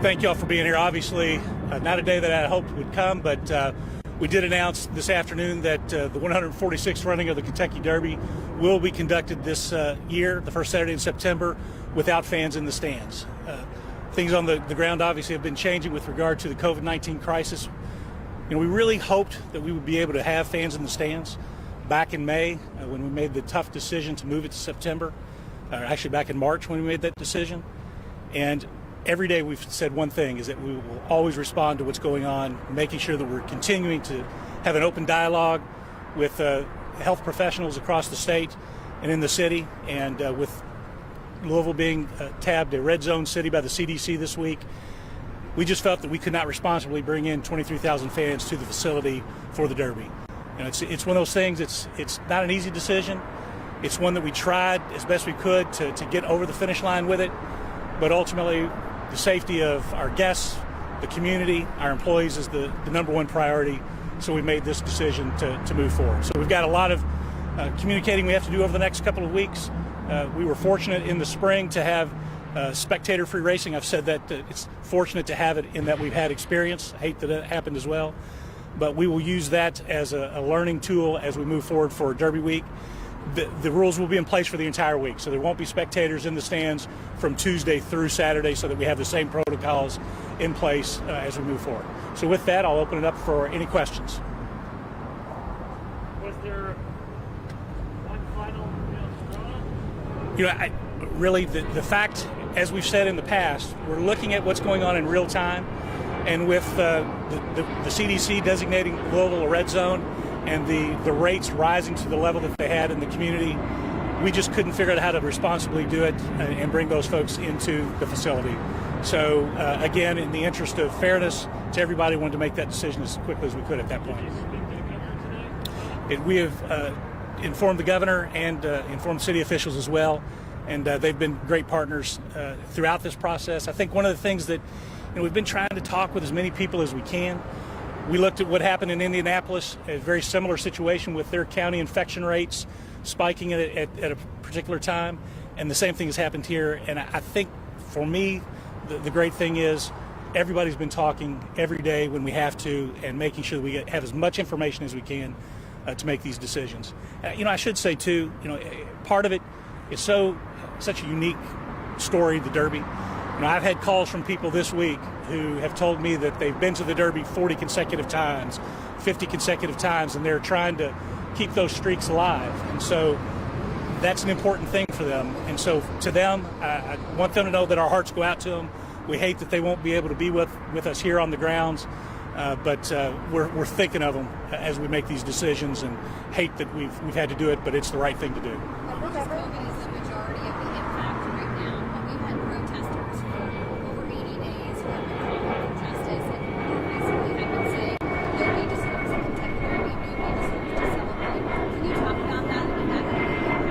Thank you all for being here. Obviously, not a day that I hoped would come, but we did announce this afternoon that the 146th running of the Kentucky Derby will be conducted this year, the first Saturday in September, without fans in the stands. Things on the ground obviously have been changing with regard to the COVID-19 crisis. We really hoped that we would be able to have fans in the stands back in May when we made the tough decision to move it to September, or actually back in March when we made that decision. And every day we've said one thing, is that we will always respond to what's going on, making sure that we're continuing to have an open dialogue with health professionals across the state and in the city. And with Louisville being tabbed a red zone city by the CDC this week, we just felt that we could not responsibly bring in 23,000 fans to the facility for the Derby. It's one of those things, it's not an easy decision. It's one that we tried as best we could to get over the finish line with it. But ultimately, the safety of our guests, the community, our employees is the number one priority. So we made this decision to move forward. So we've got a lot of communicating we have to do over the next couple of weeks. We were fortunate in the spring to have spectator-free racing. I've said that it's fortunate to have it in that we've had experience. I hate that it happened as well. But we will use that as a learning tool as we move forward for Derby Week. The rules will be in place for the entire week, so there won't be spectators in the stands from Tuesday through Saturday, so that we have the same protocols in place as we move forward. So with that, I'll open it up for any questions. Was there one final straw? Really, the fact, as we've said in the past, we're looking at what's going on in real time, and with the CDC designating Louisville a red zone, and the rates rising to the level that they had in the community, we just couldn't figure out how to responsibly do it and bring those folks into the facility. So again, in the interest of fairness to everybody, wanted to make that decision as quickly as we could at that point. We have informed the governor and informed city officials as well, and they've been great partners throughout this process. I think one of the things that we've been trying to talk with as many people as we can. We looked at what happened in Indianapolis, a very similar situation with their county infection rates spiking at a particular time, and the same thing has happened here. And I think for me, the great thing is everybody's been talking every day when we have to, and making sure that we have as much information as we can to make these decisions. I should say too, part of it is such a unique story, the Derby. I've had calls from people this week who have told me that they've been to the Derby 40 consecutive times, 50 consecutive times, and they're trying to keep those streaks alive. And so that's an important thing for them. And so to them, I want them to know that our hearts go out to them. We hate that they won't be able to be with us here on the grounds, but we're thinking of them as we make these decisions, and hate that we've had to do it, but it's the right thing to do. COVID is the majority of the impact right now, but we've had protesters for over 80 days who have been calling for justice, and more recently have been saying nobody deserves a Kentucky Derby, nobody deserves to celebrate. Can you talk about that and that impact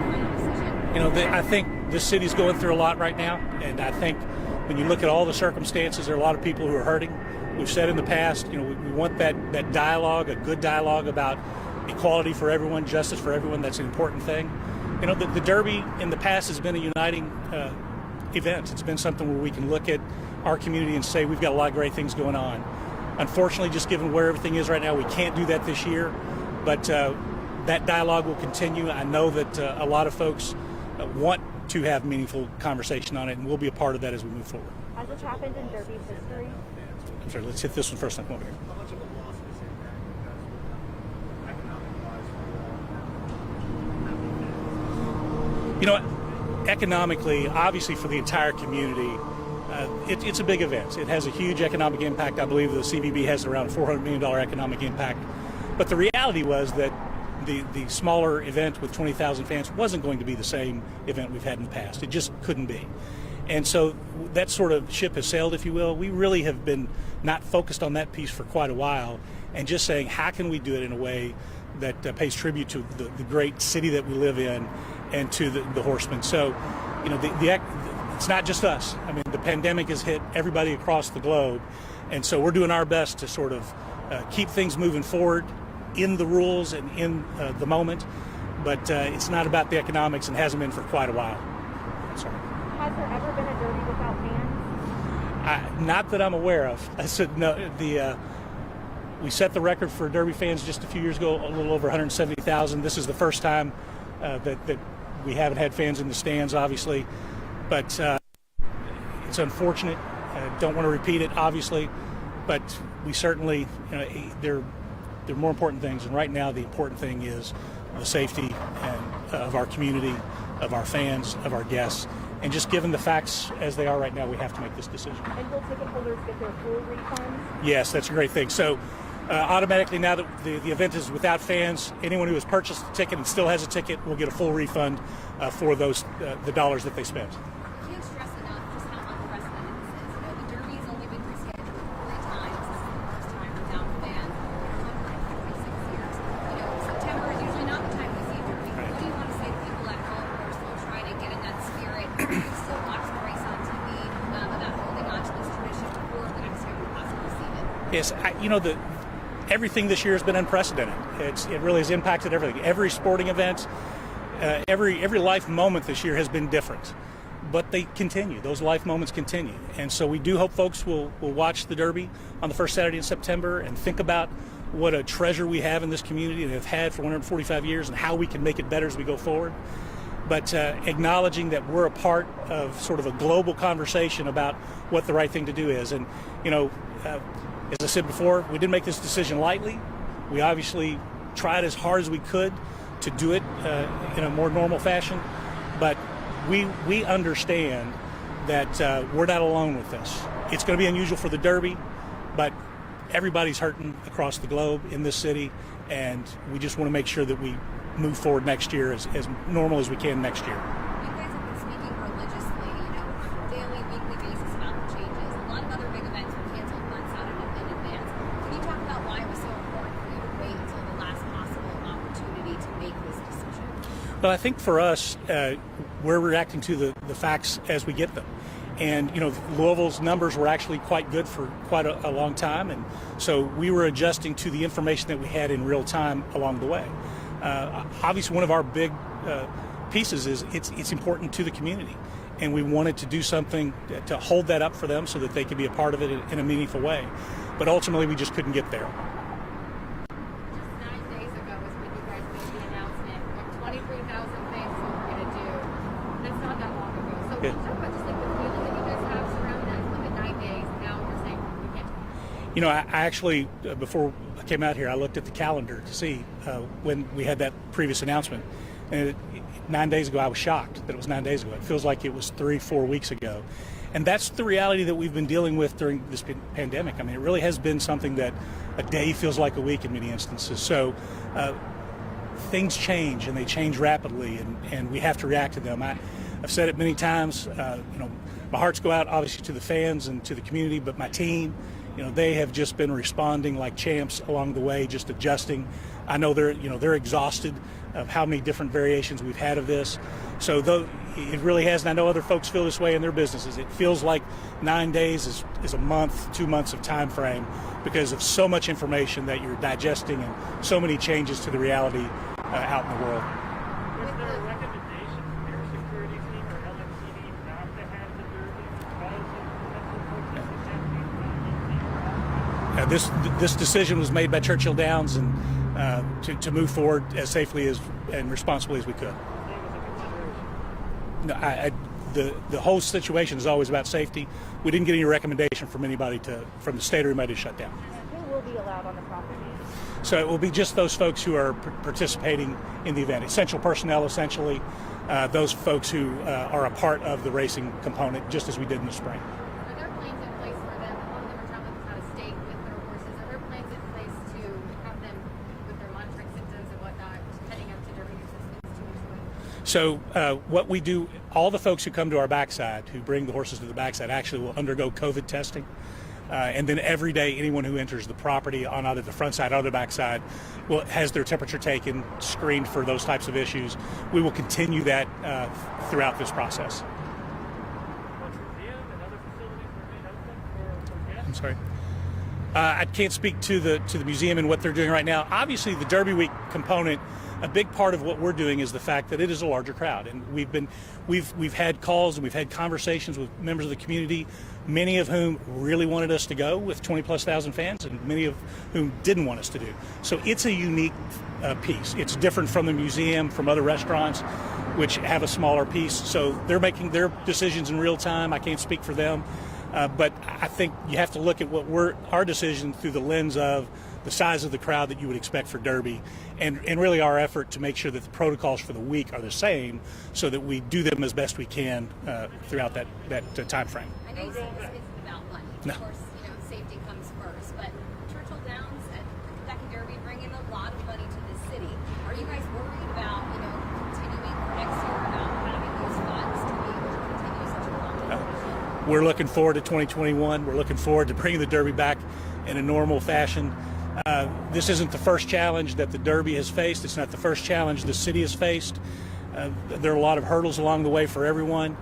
on your decision? I think this city's going through a lot right now, and I think when you look at all the circumstances, there are a lot of people who are hurting. We've said in the past, we want that dialogue, a good dialogue about equality for everyone, justice for everyone. That's an important thing. The Derby in the past has been a uniting event. It's been something where we can look at our community and say we've got a lot of great things going on. Unfortunately, just given where everything is right now, we can't do that this year, but that dialogue will continue. I know that a lot of folks want to have meaningful conversation on it, and we'll be a part of that as we move forward. Has this happened in Derby history? I'm sorry, let's hit this one first and come over here. Economically, obviously for the entire community, it's a big event. It has a huge economic impact. I believe the CVB has around $400 million economic impact. But the reality was that the smaller event with 20,000 fans wasn't going to be the same event we've had in the past. It just couldn't be. And so that sort of ship has sailed, if you will. We really have been not focused on that piece for quite a while, and just saying, how can we do it in a way that pays tribute to the great city that we live in and to the horsemen. So, it's not just us. I mean, the pandemic has hit everybody across the globe, and so we're doing our best to sort of keep things moving forward in the rules and in the moment, but it's not about the economics and hasn't been for quite a while. Sorry. Has there ever been a Derby without fans? Not that I'm aware of. I said no. We set the record for Derby fans just a few years ago, a little over 170,000. This is the first time that we haven't had fans in the stands, obviously, but it's unfortunate. Don't want to repeat it, obviously, but we certainly, there are more important things, and right now the important thing is the safety of our community, of our fans, of our guests, and just given the facts as they are right now, we have to make this decision. And will ticket holders get their full refunds? Yes, that's a great thing. So automatically, now that the event is without fans, anyone who has purchased a ticket and still has a ticket will get a full refund for those the dollars that they spent. I can't stress enough just how unprecedented this is. The Derby has only been rescheduled 3 times. This is the first time without fans in 146 years. September is usually not the time we see Derby. Right. What do you want to say to people at home who are still trying to get in that spirit, who still watch the race on TV, about holding on to this tradition before the next time we possibly see it? Yes, everything this year has been unprecedented. It really has impacted everything. Every sporting event, every life moment this year has been different. But they continue. Those life moments continue. And so we do hope folks will watch the Derby on the first Saturday in September and think about what a treasure we have in this community and have had for 145 years and how we can make it better as we go forward. But acknowledging that we're a part of sort of a global conversation about what the right thing to do is. And, as I said before, we didn't make this decision lightly. We obviously tried as hard as we could to do it in a more normal fashion, but we understand that we're not alone with this. It's going to be unusual for the Derby, but everybody's hurting across the globe in this city, and we just want to make sure that we move forward next year as normal as we can next year. You guys have been speaking religiously, on a daily, weekly basis about the changes. A lot of other big events were canceled months out in advance. Can you talk about why it was so important for you to wait until the last possible opportunity to make this decision? Well, I think for us, we're reacting to the facts as we get them. And, Louisville's numbers were actually quite good for quite a long time. And so we were adjusting to the information that we had in real time along the way. Obviously, one of our big pieces is it's important to the community. And we wanted to do something to hold that up for them so that they could be a part of it in a meaningful way. But ultimately, we just couldn't get there. Just 9 days ago was when you guys made the announcement of 23,000 fans what we're going to do. That's not that long ago. So can you talk about just the feeling that you guys have surrounding that limit 9 days, and now you're saying we can't? I actually, before I came out here, I looked at the calendar to see when we had that previous announcement. And 9 days ago, I was shocked that it was 9 days ago. It feels like it was 3-4 weeks ago. And that's the reality that we've been dealing with during this pandemic. I mean, it really has been something that a day feels like a week in many instances. So things change, and they change rapidly, and we have to react to them. I've said it many times, my hearts go out obviously to the fans and to the community, but my team, they have just been responding like champs along the way, just adjusting. I know they're exhausted of how many different variations we've had of this. So though it really has, and I know other folks feel this way in their businesses, it feels like 9 days is a month, 2 months of time frame because of so much information that you're digesting and so many changes to the reality out in the world. Was there a recommendation from your security team or LMTD not to have the Derby because of what's This decision was made by Churchill Downs and to move forward as safely and responsibly as we could. No, the whole situation is always about safety. We didn't get any recommendation from anybody from the state or anybody to shut down. Who will be allowed on the property? So it will be just those folks who are participating in the event, essential personnel essentially, those folks who are a part of the racing component, just as we did in the spring. Are there plans in place for them? A lot of them are traveling out of state with their horses. Are there plans in place to have them with their monitoring symptoms and whatnot heading up to Derby assistance 2 weeks away? So what we do, all the folks who come to our backside, who bring the horses to the backside, actually will undergo COVID testing. And then every day, anyone who enters the property on either the front side or the backside has their temperature taken, screened for those types of issues. We will continue that throughout this process. What's museum and other facilities remain open for guests? I'm sorry. I can't speak to the museum and what they're doing right now. Obviously, the Derby Week component a big part of what we're doing is the fact that it is a larger crowd, and we've had calls and we've had conversations with members of the community, many of whom really wanted us to go with 20,000+ fans, and many of whom didn't want us to do. So it's a unique piece. It's different from the museum, from other restaurants, which have a smaller piece. So they're making their decisions in real time. I can't speak for them, but I think you have to look at our decision through the lens of the size of the crowd that you would expect for Derby, and really our effort to make sure that the protocols for the week are the same, so that we do them as best we can throughout that time frame. I know you say this isn't about money. No. Of course, safety comes first, but Churchill Downs and the Kentucky Derby bring in a lot of money to the city. Are you guys worried about, continuing for next year, about having those funds to be able to continue such a long competition? We're looking forward to 2021. We're looking forward to bringing the Derby back in a normal fashion. This isn't the first challenge that the Derby has faced. It's not the first challenge the city has faced. There are a lot of hurdles along the way for everyone,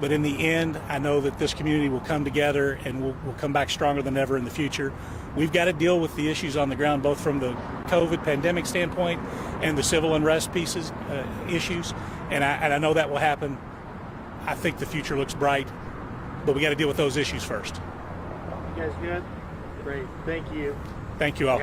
but in the end, I know that this community will come together and we'll come back stronger than ever in the future. We've got to deal with the issues on the ground, both from the COVID pandemic standpoint and the civil unrest issues, and I know that will happen. I think the future looks bright, but we got to deal with those issues first. You guys good? Great. Thank you. Thank you all.